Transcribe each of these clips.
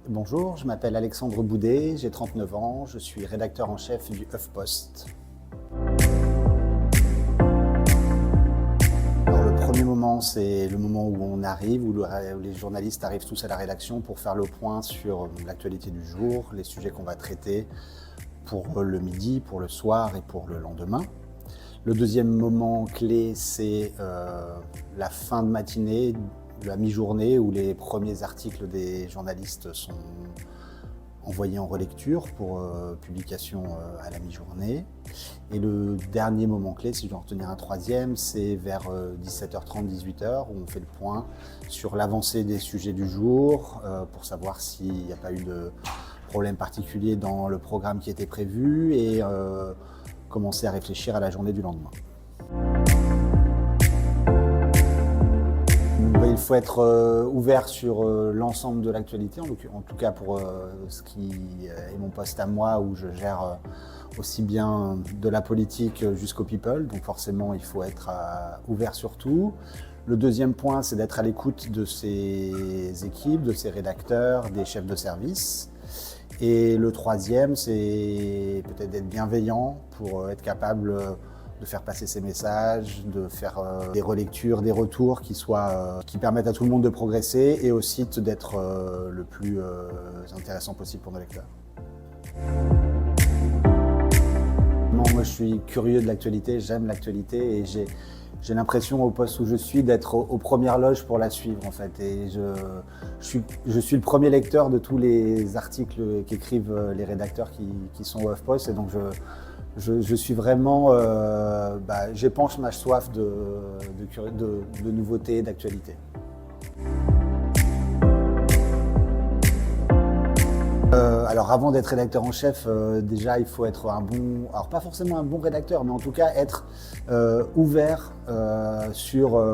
Bonjour, je m'appelle Alexandre Boudet, j'ai 39 ans, je suis rédacteur en chef du HuffPost. Alors, le premier moment, c'est le moment où on arrive, où les journalistes arrivent tous à la rédaction pour faire le point sur l'actualité du jour, les sujets qu'on va traiter pour le midi, pour le soir et pour le lendemain. Le deuxième moment clé, c'est la fin de matinée, la mi-journée, où les premiers articles des journalistes sont envoyés en relecture pour publication à la mi-journée. Et le dernier moment clé, si je dois en retenir un troisième, c'est vers 17h30, 18h, où on fait le point sur l'avancée des sujets du jour, pour savoir s'il n'y a pas eu de problème particulier dans le programme qui était prévu et commencer à réfléchir à la journée du lendemain. Il faut être ouvert sur l'ensemble de l'actualité, en tout cas pour ce qui est mon poste à moi, où je gère aussi bien de la politique jusqu'au people, donc forcément il faut être ouvert sur tout. Le deuxième point, c'est d'être à l'écoute de ses équipes, de ses rédacteurs, des chefs de service. Et le troisième, c'est peut-être d'être bienveillant pour être capable de faire passer ses messages, de faire des relectures, des retours qui permettent à tout le monde de progresser et aussi d'être le plus intéressant possible pour nos lecteurs. Moi, je suis curieux de l'actualité, j'aime l'actualité et j'ai l'impression au poste où je suis d'être aux premières loges pour la suivre en fait. Et je suis le premier lecteur de tous les articles qu'écrivent les rédacteurs qui sont au HuffPost et donc je suis vraiment, j'épanche ma soif de nouveautés, d'actualité. Alors avant d'être rédacteur en chef, déjà il faut être un bon, alors pas forcément un bon rédacteur, mais en tout cas être ouvert sur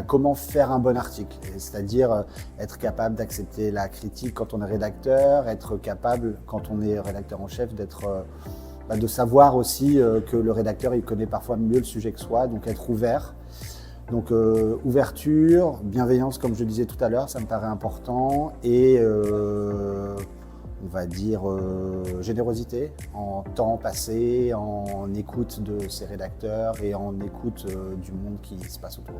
comment faire un bon article. C'est-à-dire être capable d'accepter la critique quand on est rédacteur, être capable quand on est rédacteur en chef de savoir aussi que le rédacteur il connaît parfois mieux le sujet que soi, donc être ouvert. Donc ouverture, bienveillance comme je disais tout à l'heure, ça me paraît important et on va dire générosité en temps passé, en écoute de ses rédacteurs et en écoute du monde qui se passe autour.